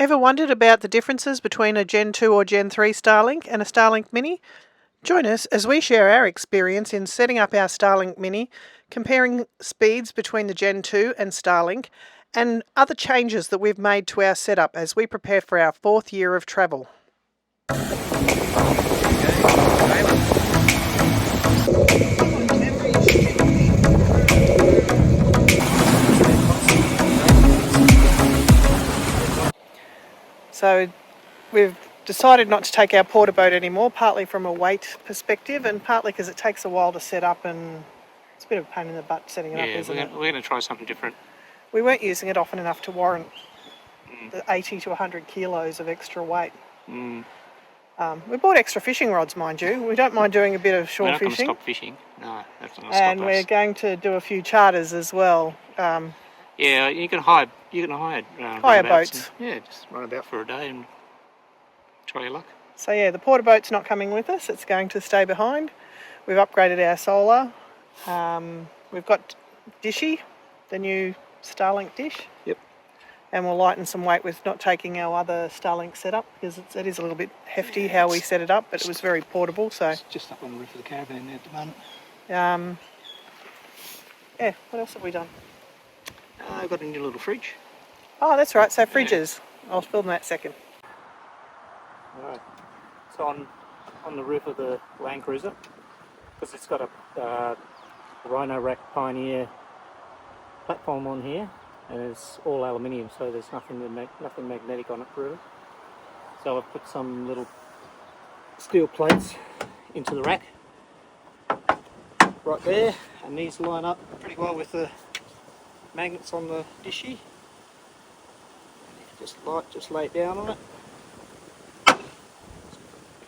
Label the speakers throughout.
Speaker 1: Ever wondered about the differences between a Gen 2 or Gen 3 Starlink and a Starlink Mini? Join us as we share our experience in setting up our Starlink Mini, comparing speeds between the Gen 2 and Starlink, and other changes that we've made to our setup as we prepare for our 4th year of travel. So we've decided not to take our porta boat anymore, partly from a weight perspective and partly because it takes a while to set up and it's a bit of a pain in the butt setting it up, isn't it?
Speaker 2: We're going to try something different.
Speaker 1: We weren't using it often enough to warrant the 80 to 100 kilos of extra weight. We bought extra fishing rods, mind you. We don't mind doing a bit of shore fishing.
Speaker 2: We're not going to stop fishing. No, that's not going to stop us.
Speaker 1: And we're going to do a few charters as well.
Speaker 2: Yeah, you can hire
Speaker 1: boats.
Speaker 2: Just run about for a day and try your luck.
Speaker 1: So yeah, the porta boat's not coming with us. It's going to stay behind. We've upgraded our solar. We've got Dishy, the new Starlink dish.
Speaker 2: Yep.
Speaker 1: And we'll lighten some weight with not taking our other Starlink setup because it is a little bit hefty how we set it up, but it was very portable. So
Speaker 2: it's just up on the roof of the caravan there at the moment.
Speaker 1: Yeah, what else have we done?
Speaker 2: I've got a new little fridge.
Speaker 1: Oh, that's right. So fridges. Yeah. I'll film that second.
Speaker 2: Alright. So on the roof of the Land Cruiser, because it's got a Rhino Rack Pioneer platform on here, and it's all aluminium, so there's nothing magnetic on it really. So I've put some little steel plates into the rack right there, and these line up pretty well with the magnets on the dishy. Just lay it down on it.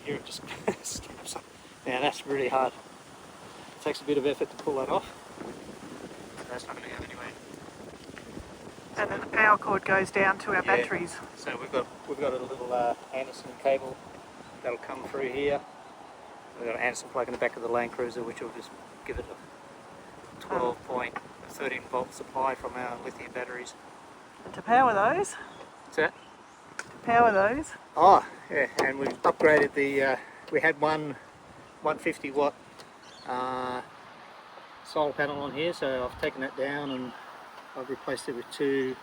Speaker 2: Here it just snaps up. Now that's really hard. It takes a bit of effort to pull that off. That's not going to go anywhere.
Speaker 1: And then the power cord goes down to our batteries.
Speaker 2: So we've got a little Anderson cable that'll come through here. We've got an Anderson plug in the back of the Land Cruiser, which will just give it a 13 volt supply from our lithium batteries.
Speaker 1: And to power those?
Speaker 2: What's that?
Speaker 1: To power those?
Speaker 2: Oh, yeah, and we've upgraded the, we had one 150 watt solar panel on here, so I've taken that down and I've replaced it with two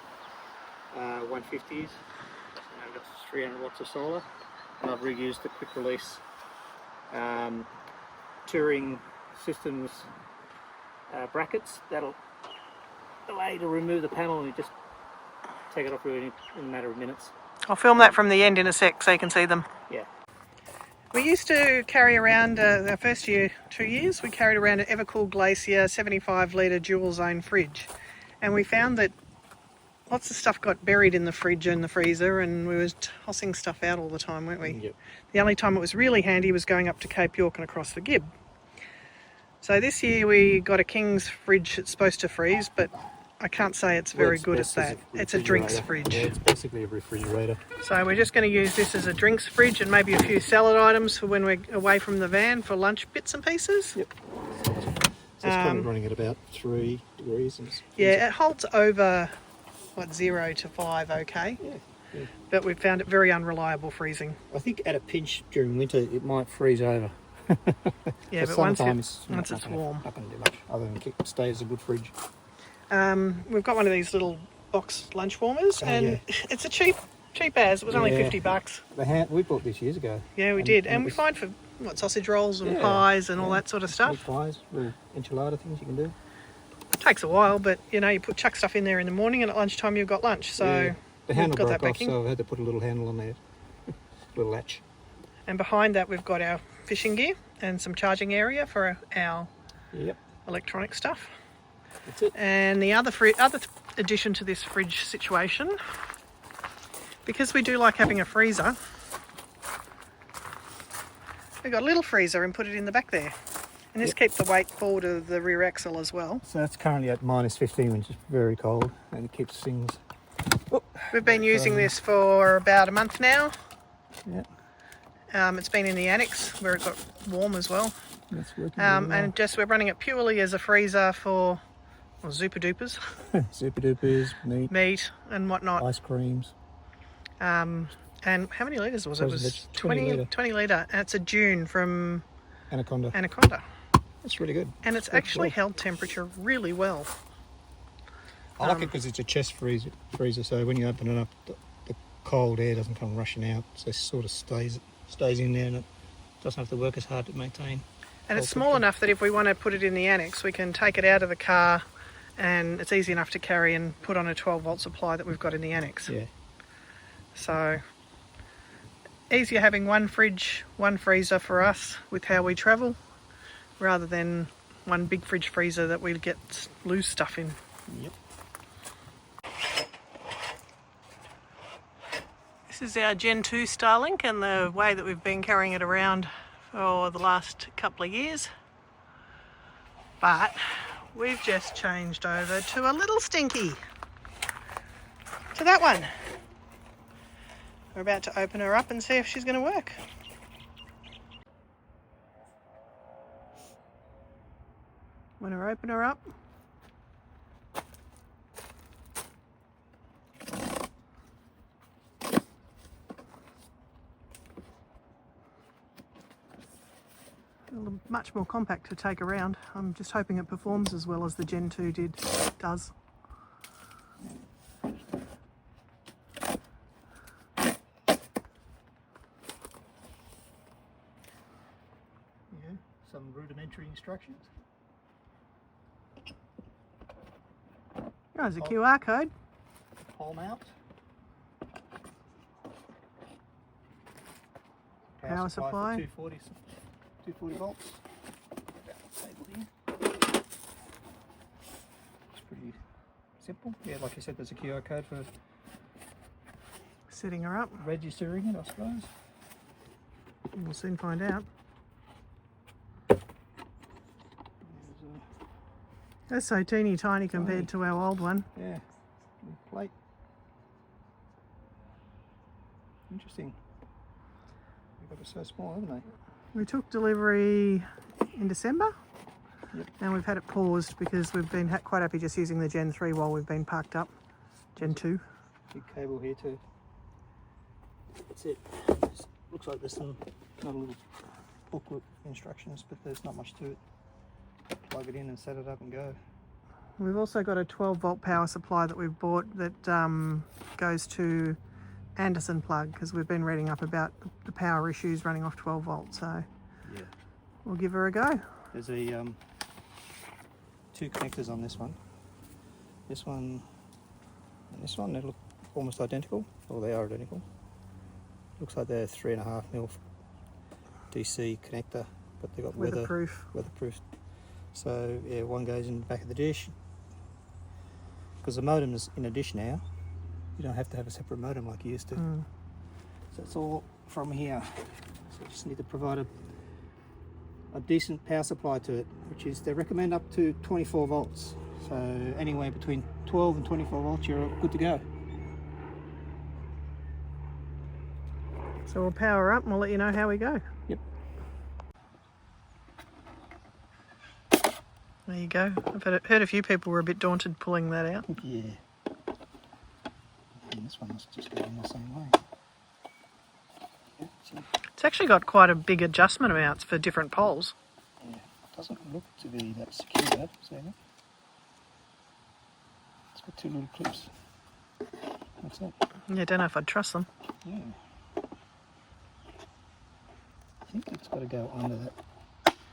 Speaker 2: 150s. So now I've got 300 watts of solar, and I've reused the quick release Touring Systems brackets that'll allow you to remove the panel and you just take it off really in a matter of minutes.
Speaker 1: I'll film that from the end in a sec so you can see them.
Speaker 2: Yeah.
Speaker 1: We used to carry around, our first 2 years, we carried around an Evercool Glacier 75 litre dual zone fridge. And we found that lots of stuff got buried in the fridge and the freezer, and we were tossing stuff out all the time, weren't we?
Speaker 2: Yep.
Speaker 1: The only time it was really handy was going up to Cape York and across the Gibb. So this year we got a King's fridge that's supposed to freeze, but I can't say it's very good at that. It's a drinks fridge.
Speaker 2: Yeah, it's basically a refrigerator.
Speaker 1: So we're just going to use this as a drinks fridge and maybe a few salad items for when we're away from the van for lunch bits and pieces.
Speaker 2: Yep. So it's currently running at about 3 degrees.
Speaker 1: Yeah, it holds over, 0 to 5 okay.
Speaker 2: Yeah.
Speaker 1: But we've found it very unreliable freezing.
Speaker 2: I think at a pinch during winter it might freeze over.
Speaker 1: Yeah, but once it's warm.
Speaker 2: Not going to do much other than stay as a good fridge.
Speaker 1: We've got one of these little box lunch warmers, and it's a cheap as. It was only $50.
Speaker 2: We bought this years ago.
Speaker 1: Yeah, we did, and we find for sausage rolls and pies and all that sort of stuff.
Speaker 2: Pies, little enchilada things you can do.
Speaker 1: It takes a while, but you chuck stuff in there in the morning, and at lunchtime you've got lunch. So
Speaker 2: the handle broke off, so I've had to put a little handle on there, little latch.
Speaker 1: And behind that we've got our fishing gear and some charging area for our electronic stuff.
Speaker 2: That's it.
Speaker 1: And the other addition to this fridge situation, because we do like having a freezer, we've got a little freezer and put it in the back there. And this keeps the weight forward of the rear axle as well.
Speaker 2: So that's currently at -15, which is very cold, and it keeps things...
Speaker 1: We've been using this for about a month now.
Speaker 2: Yeah.
Speaker 1: It's been in the annex where it got warm as well.
Speaker 2: That's working really well.
Speaker 1: And we're running it purely as a freezer for super dupers.
Speaker 2: Super dupers, meat
Speaker 1: and whatnot.
Speaker 2: Ice creams.
Speaker 1: And how many litres was it? It was
Speaker 3: 20 litre.
Speaker 1: 20 litre. And it's a dune from
Speaker 3: Anaconda. That's really good.
Speaker 1: And it's actually held temperature really well.
Speaker 3: I like it because it's a chest freezer, so when you open it up, the cold air doesn't come rushing out, so it sort of stays in there, and it doesn't have to work as hard to maintain.
Speaker 1: And it's small enough that if we want to put it in the annex, we can take it out of the car, and it's easy enough to carry and put on a 12-volt supply that we've got in the annex.
Speaker 3: Yeah.
Speaker 1: So easier having one fridge, one freezer for us with how we travel, rather than one big fridge freezer that we get loose stuff in.
Speaker 3: Yep.
Speaker 1: This is our Gen 2 Starlink and the way that we've been carrying it around for the last couple of years. But we've just changed over to a little stinky. To that one. We're about to open her up and see if she's going to work. Want to open her up? Much more compact to take around. I'm just hoping it performs as well as the Gen 2 does.
Speaker 3: Yeah, some rudimentary instructions.
Speaker 1: There's a QR code.
Speaker 3: Pole mount.
Speaker 1: Power supply.
Speaker 3: 240 volts. Table here. It's pretty simple. Yeah, like you said, there's a QR code for
Speaker 1: Setting her up.
Speaker 3: registering it, I suppose.
Speaker 1: We'll soon find out. That's so teeny tiny compared to our old one.
Speaker 3: Yeah, plate. Interesting. They've got it so small, haven't they?
Speaker 1: We took delivery in December.
Speaker 3: Yep.
Speaker 1: And we've had it paused because we've been quite happy just using the Gen 3 while we've been parked up. Gen 2.
Speaker 3: Big cable here too. That's it. Looks like there's some not a little booklet instructions, but there's not much to it. Plug it in and set it up and go.
Speaker 1: We've also got a 12-volt power supply that we've bought that goes to Anderson plug, because we've been reading up about the power issues running off 12 volts, so
Speaker 3: Yeah.
Speaker 1: we'll give her a go.
Speaker 3: There's a two connectors on this one. This one and this one, they look almost identical. Well, they are identical. Looks like they're 3.5mm DC connector, but they've got
Speaker 1: Weatherproof.
Speaker 3: weatherproof. So yeah, one goes in the back of the dish. Because the modem is in a dish now, you don't have to have a separate modem like you used to. So it's all from here. So you just need to provide a decent power supply to it, which is they recommend up to 24 volts. So anywhere between 12 and 24 volts, you're good to go.
Speaker 1: So we'll power her up and we'll let you know how we go.
Speaker 3: Yep.
Speaker 1: There you go. I've heard a few people were a bit daunted pulling that out.
Speaker 3: Yeah. And this one's just going the same way. Yeah, see?
Speaker 1: It's actually got quite a big adjustment amounts for different poles.
Speaker 3: Yeah. Doesn't look to be that secure, that. See that? It's got two little clips. That's it.
Speaker 1: Yeah, don't know if I'd trust them.
Speaker 3: Yeah. I think it's got to go under that.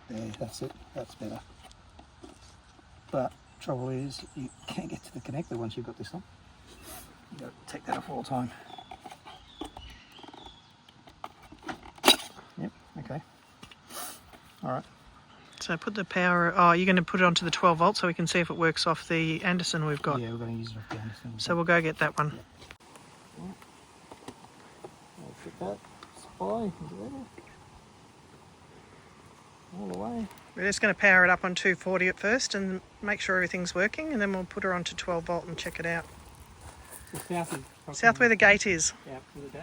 Speaker 3: There, that's it. That's better. But trouble is, you can't get to the connector once you've got this on. You've got to take that off all the time. Yep, okay. Alright.
Speaker 1: So put the power... Oh, you're going to put it onto the 12 volt so we can see if it works off the Anderson we've got.
Speaker 3: Yeah, we're going to use it off the Anderson.
Speaker 1: So we'll go get that one.
Speaker 3: Yeah. I'll fit that supply into there. All the way.
Speaker 1: We're just going to power it up on 240 at first and make sure everything's working, and then we'll put her onto 12 volt and check it out.
Speaker 3: So
Speaker 1: South where the gate is.
Speaker 3: Yeah, to the gate.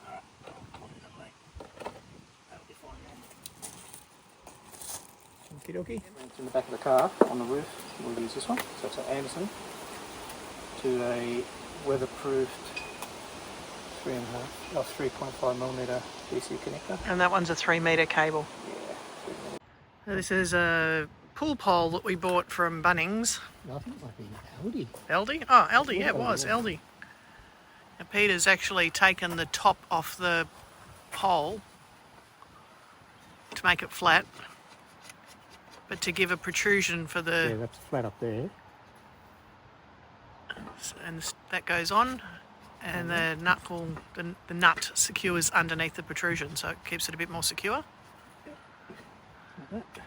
Speaker 3: Alright. Okie dokie. It's in the back of the car on the roof. We'll use this one. So it's an Anderson to a weatherproofed 3.5mm DC connector.
Speaker 1: And that one's a 3 metre cable.
Speaker 3: Yeah.
Speaker 1: Now this is a pull pole that we bought from Bunnings.
Speaker 3: I think it might be Aldi.
Speaker 1: Aldi? Oh, Aldi, yeah, it
Speaker 3: Aldi,
Speaker 1: was,
Speaker 3: yeah.
Speaker 1: Aldi. Now Peter's actually taken the top off the pole to make it flat, but to give a protrusion for
Speaker 3: Yeah,
Speaker 1: the...
Speaker 3: that's flat up there.
Speaker 1: And that goes on, and the nut secures underneath the protrusion, so it keeps it a bit more secure.
Speaker 3: Like that.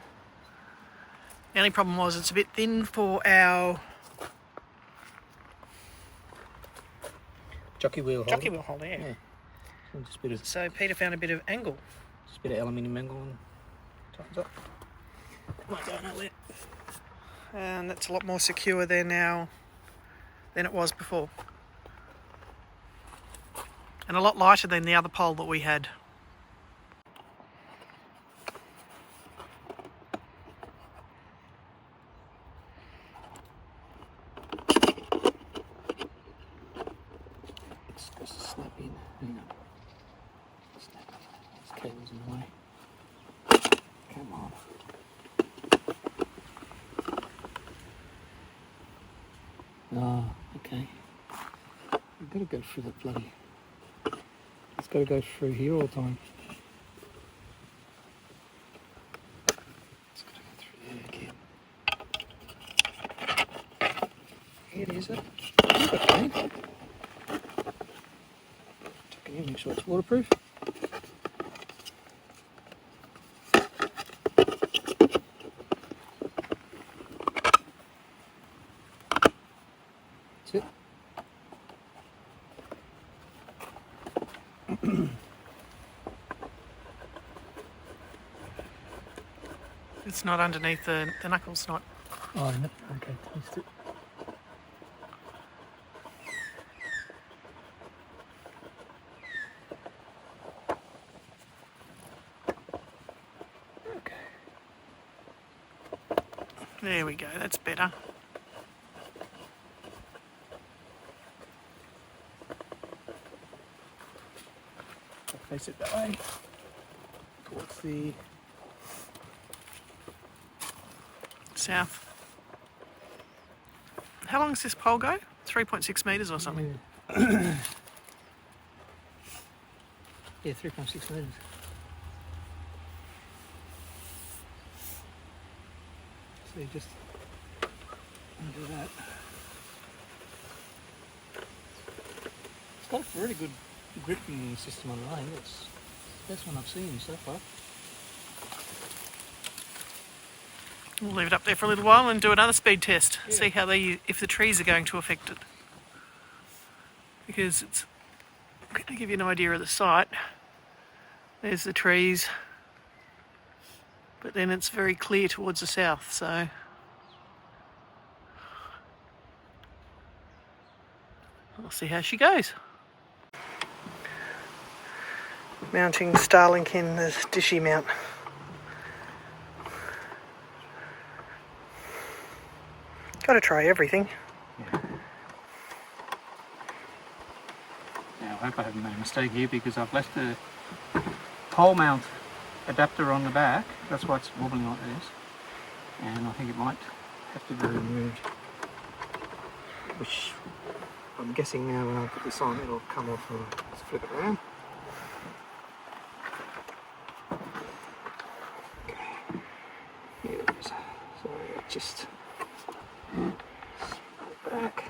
Speaker 1: The only problem was it's a bit thin for our
Speaker 3: Jockey wheel
Speaker 1: holder, yeah.
Speaker 3: Yeah. Just a bit of,
Speaker 1: So Peter found a bit of angle.
Speaker 3: just a bit of aluminium angle and tightens up. Might go nowhere.
Speaker 1: And that's a lot more secure there now than it was before. And a lot lighter than the other pole that we had.
Speaker 3: It's supposed to snap in. Hang on. Snap in. This cable's in the way. Come on. Oh, okay. We've got to go through that bloody... It's got to go through here all the time. It's got to go through there again. Here it is. Okay. Tuck it in, make sure it's waterproof. That's it.
Speaker 1: It's not underneath the knuckles, not.
Speaker 3: Oh, no. Okay. Missed it. Okay.
Speaker 1: There we go, that's better.
Speaker 3: Face it that way. Towards the...
Speaker 1: South. How long does this pole go? 3.6 metres or something.
Speaker 3: Yeah, 3.6 metres. So you just undo that. It's got a really good gripping system on the line. It's the best one I've seen so far.
Speaker 1: We'll leave it up there for a little while and do another speed test.
Speaker 3: Yeah.
Speaker 1: See how if the trees are going to affect it. Because it's going to give you an idea of the site. There's the trees. But then it's very clear towards the south, so... We'll see how she goes. Mounting Starlink in the Dishy mount. Got to try everything.
Speaker 3: Yeah. Now I hope I haven't made a mistake here because I've left the pole mount adapter on the back. That's why it's wobbling like this. And I think it might have to be removed. Which I'm guessing now when I put this on it'll come off and let's flip it around. Okay. Here it is. So just back.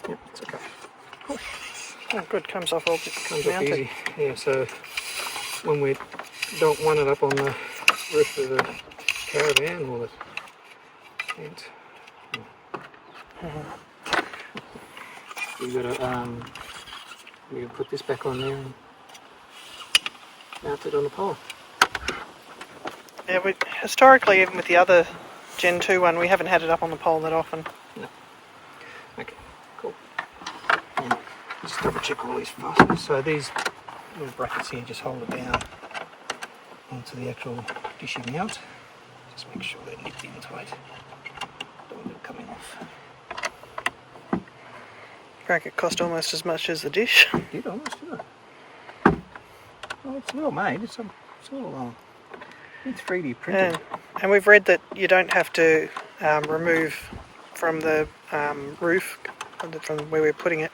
Speaker 3: Yep, it's okay.
Speaker 1: Cool. Oh, good. Comes off all
Speaker 3: Comes up
Speaker 1: mounted.
Speaker 3: easy. Yeah, so when we don't want it up on the roof of the caravan or the tent, we gotta we can put this back on there and mount it on the pole.
Speaker 1: Yeah, historically, even with the other Gen 2 one, we haven't had it up on the pole that often.
Speaker 3: No. Okay, cool. And just double check all these fasteners. So these little brackets here just hold it down onto the actual Dishy mount. So Just make sure they're nipped in tight. Don't want them coming off.
Speaker 1: Bracket cost almost as much as the dish.
Speaker 3: Did almost, didn't it? Well, it's well made. It's all it's 3D printed.
Speaker 1: And we've read that you don't have to remove from the roof, from where we're putting it,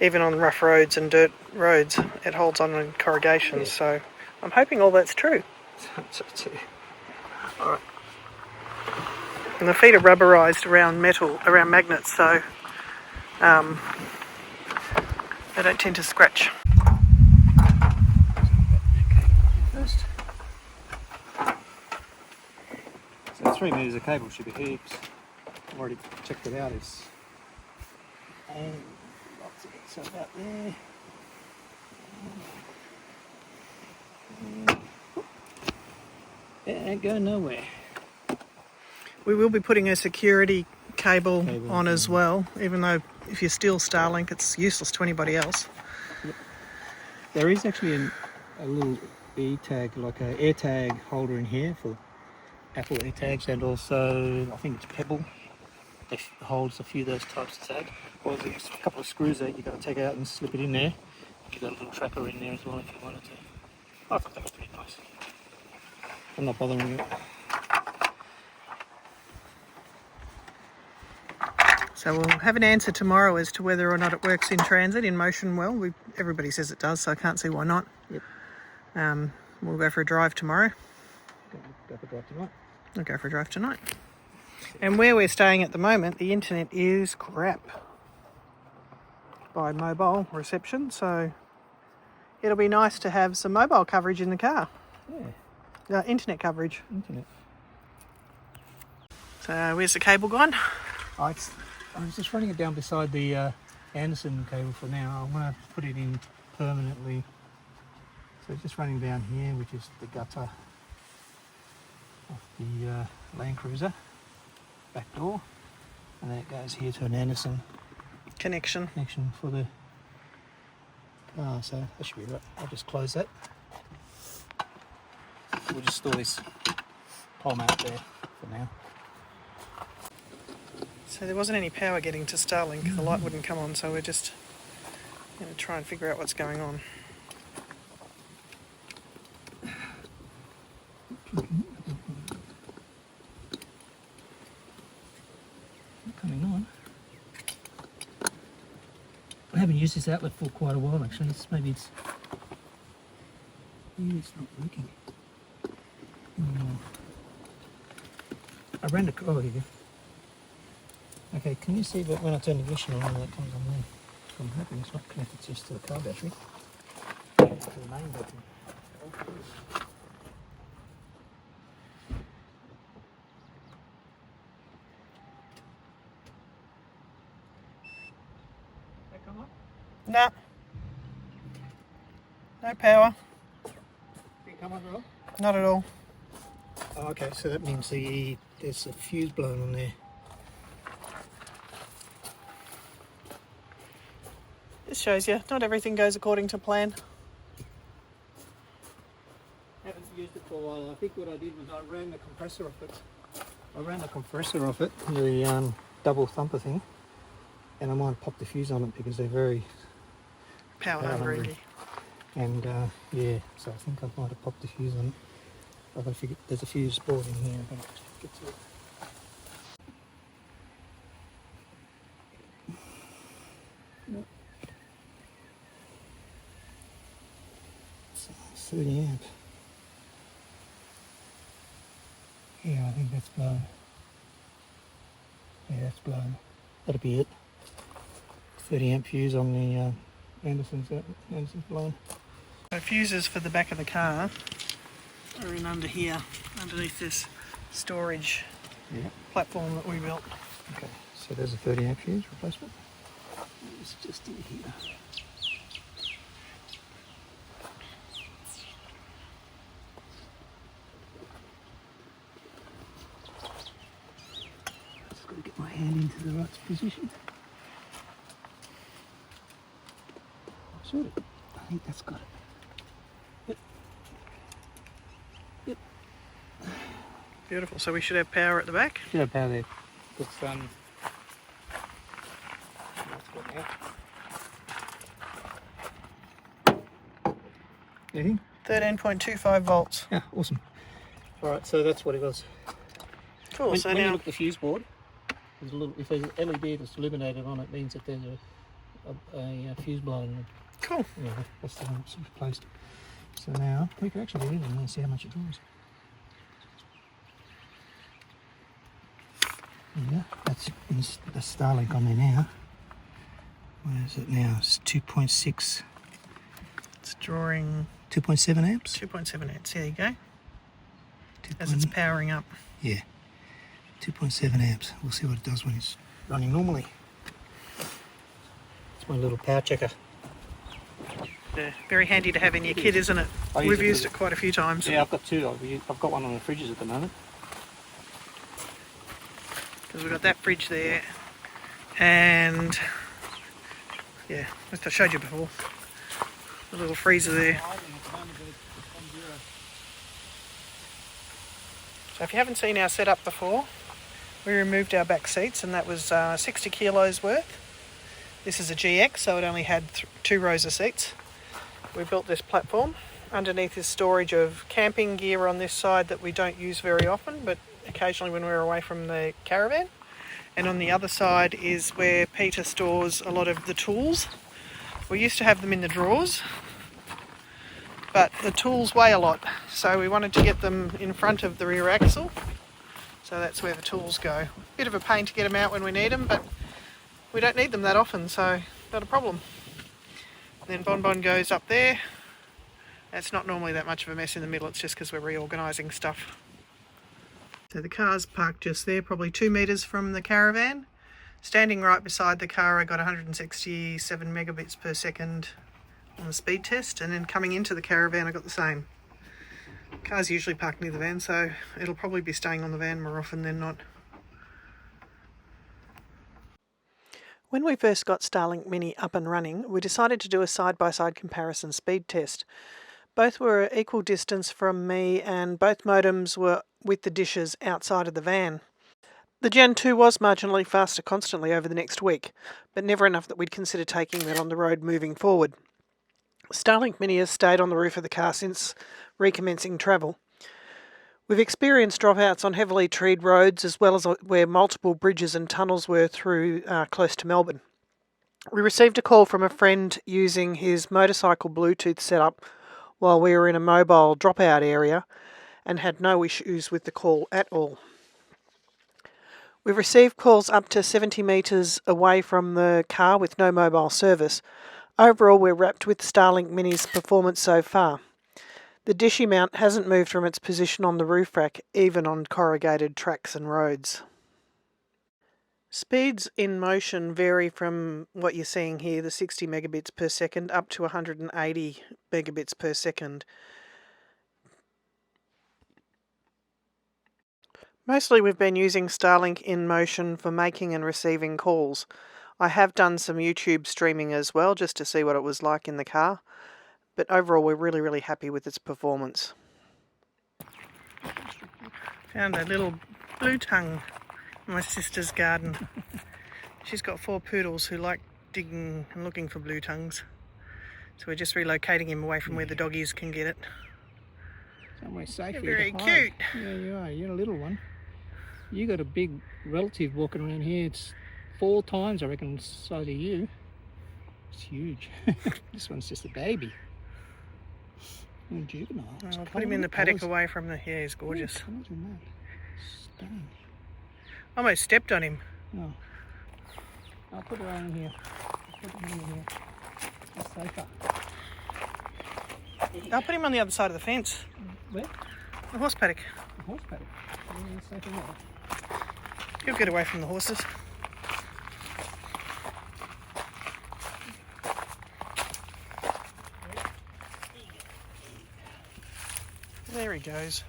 Speaker 1: even on rough roads and dirt roads. It holds on in corrugations, so I'm hoping all that's true.
Speaker 3: So too. All right.
Speaker 1: And the feet are rubberised around magnets, so they don't tend to scratch.
Speaker 3: First. So 3 metres of cable should be heaps. I've already checked it out. And lots of it. So about there. It ain't going nowhere.
Speaker 1: We will be putting a security cable on as well, even though if you steal Starlink, it's useless to anybody else.
Speaker 3: Yep. There is actually a little E-tag, like an AirTag holder in here for Apple AirTags, and also I think it's Pebble. It holds a few of those types of tag. Well, there's a couple of screws that you've got to take out and slip it in there. You've got a little tracker in there as well if you wanted to. I thought that was pretty nice. I'm not bothering it.
Speaker 1: So we'll have an answer tomorrow as to whether or not it works in transit, in motion well. Everybody says it does, so I can't see why not.
Speaker 3: Yep.
Speaker 1: We'll go for a drive tomorrow.
Speaker 3: Go for a drive tonight.
Speaker 1: I'll go for a drive tonight. And where we're staying at the moment, the internet is crap by mobile reception, so it'll be nice to have some mobile coverage in the car.
Speaker 3: Yeah.
Speaker 1: Internet coverage.
Speaker 3: Internet.
Speaker 1: So where's the cable gone?
Speaker 3: I was just running it down beside the Anderson cable for now. I'm going to put it in permanently. So just running down here, which is the gutter of the Land Cruiser back door, and then it goes here to an Anderson
Speaker 1: Connection.
Speaker 3: for the car. So that should be right. I'll just close that. We'll just store this pole mount there for now.
Speaker 1: So there wasn't any power getting to Starlink. The light wouldn't come on, so we're just going to try and figure out what's going on.
Speaker 3: Coming on. I haven't used this outlet for quite a while actually. Maybe it's not working. I ran the oh here. Okay, can you see that when I turn the ignition on, that comes on there? So I'm hoping it's not connected just to the car battery. To the main battery. That come on?
Speaker 1: Nah. No power.
Speaker 3: Didn't come on at all?
Speaker 1: Not at all.
Speaker 3: Oh, okay, so that means there's a fuse blown on there.
Speaker 1: This shows you, not everything goes according to plan.
Speaker 3: Haven't used it for a while. I think what I did was I ran the compressor off it. The double thumper thing, and I might have popped the fuse on it because they're very
Speaker 1: Power hungry.
Speaker 3: And yeah, so I think I might have popped the fuse on it. I've got to figure, there's a fuse board in here. I've got to get to it. Nope. 30 amp. Yeah, I think that's blown. Yeah, that's blown. That'll be it. 30 amp fuse on the Anderson's blown.
Speaker 1: So fuses for the back of the car are in under here, underneath this storage platform that we built.
Speaker 3: Okay, so there's a 30 amp fuse replacement. It's just in here. Just got to get my hand into the right position. Sort of. I think that's got it. Yep. Yep.
Speaker 1: Beautiful. So we should have power at the back.
Speaker 3: Should have power there. That's good now. Anything?
Speaker 1: 13.25 volts.
Speaker 3: Yeah, awesome. Alright, so that's what it was.
Speaker 1: Cool.
Speaker 3: When
Speaker 1: So
Speaker 3: you
Speaker 1: now
Speaker 3: look at the fuse board, there's a little, if there's an LED that's illuminated on it, means that there's a fuse blown in it.
Speaker 1: cool.
Speaker 3: Yeah, that's the one that's replaced. So now we can actually read it and see how much it draws. Yeah, that's the Starlink on there now. Where is it now? It's 2.6.
Speaker 1: It's drawing
Speaker 3: 2.7 amps?
Speaker 1: 2.7 amps. There you go.
Speaker 3: 2.
Speaker 1: As it's powering up.
Speaker 3: Yeah, 2.7 amps. We'll see what it does when it's running normally. It's my little power checker.
Speaker 1: Yeah, very handy to have in your kit, isn't it?
Speaker 3: I use
Speaker 1: We've
Speaker 3: it
Speaker 1: used
Speaker 3: for-
Speaker 1: it quite a few times.
Speaker 3: Yeah, I've got two. I've got one on the fridges at the moment.
Speaker 1: Because we've got that fridge there, and yeah, as I showed you before, the little freezer there. So if you haven't seen our setup before, we removed our back seats, and that was 60 kilos worth. This is a GX, so it only had 2 rows of seats. We built this platform. Underneath is storage of camping gear on this side that we don't use very often, but occasionally when we're away from the caravan. And on the other side is where Peter stores a lot of the tools. We used to have them in the drawers, but the tools weigh a lot, so we wanted to get them in front of the rear axle. So that's where the tools go. Bit of a pain to get them out when we need them, but we don't need them that often, so not a problem. Then Bon goes up there. It's not normally that much of a mess in the middle, it's just because we're reorganising stuff. So the car's parked just there, probably 2 metres from the caravan. Standing right beside the car, I got 167 megabits per second on the speed test, and then coming into the caravan I got the same. Car's usually parked near the van, so it'll probably be staying on the van more often than not. When we first got Starlink Mini up and running, we decided to do a side-by-side comparison speed test. Both were equal distance from me, and both modems were with the dishes outside of the van. The Gen 2 was marginally faster constantly over the next week, but never enough that we'd consider taking that on the road moving forward. Starlink Mini has stayed on the roof of the car since recommencing travel. We've experienced dropouts on heavily treed roads, as well as where multiple bridges and tunnels were through close to Melbourne. We received a call from a friend using his motorcycle Bluetooth setup while we were in a mobile dropout area, and had no issues with the call at all. We've received calls up to 70 metres away from the car with no mobile service. Overall, we're wrapped with Starlink Mini's performance so far. The Dishy mount hasn't moved from its position on the roof rack, even on corrugated tracks and roads. Speeds in motion vary from what you're seeing here, the 60 megabits per second, up to 180 megabits per second. Mostly we've been using Starlink in motion for making and receiving calls. I have done some YouTube streaming as well, just to see what it was like in the car. But overall, we're really happy with its performance. Found a little blue tongue in my sister's garden. She's got 4 poodles who like digging and looking for blue tongues. So we're just relocating him away from where the doggies can get it.
Speaker 3: Somewhere safe.
Speaker 1: You're very cute.
Speaker 3: Yeah, you are. You're a little one. You got a big relative walking around here. It's 4 times, I reckon, the size of you. It's huge. This one's just a baby. Oh, juvenile.
Speaker 1: I'll put him in the paddock away from the... Yeah, he's gorgeous.
Speaker 3: Colours in that. Stunning.
Speaker 1: Almost stepped on him.
Speaker 3: Oh. I'll put her in here. I'll put him in here. That's safer.
Speaker 1: I'll put him on the other side of the fence.
Speaker 3: Where?
Speaker 1: The horse paddock.
Speaker 3: The horse paddock. Yeah, that's safer there.
Speaker 1: He'll get away from the horses. There he goes.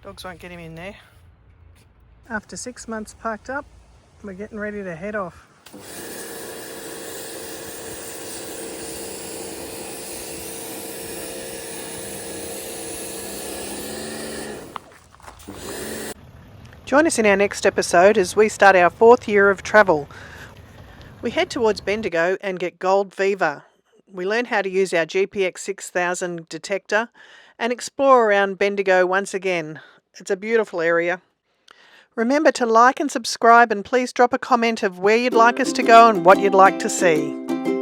Speaker 1: Dogs won't get him in there. After 6 months parked up, we're getting ready to head off. Join us in our next episode as we start our 4th year of travel. We head towards Bendigo and get gold fever. We learn how to use our GPX 6000 detector and explore around Bendigo once again. It's a beautiful area. Remember to like and subscribe, and please drop a comment of where you'd like us to go and what you'd like to see.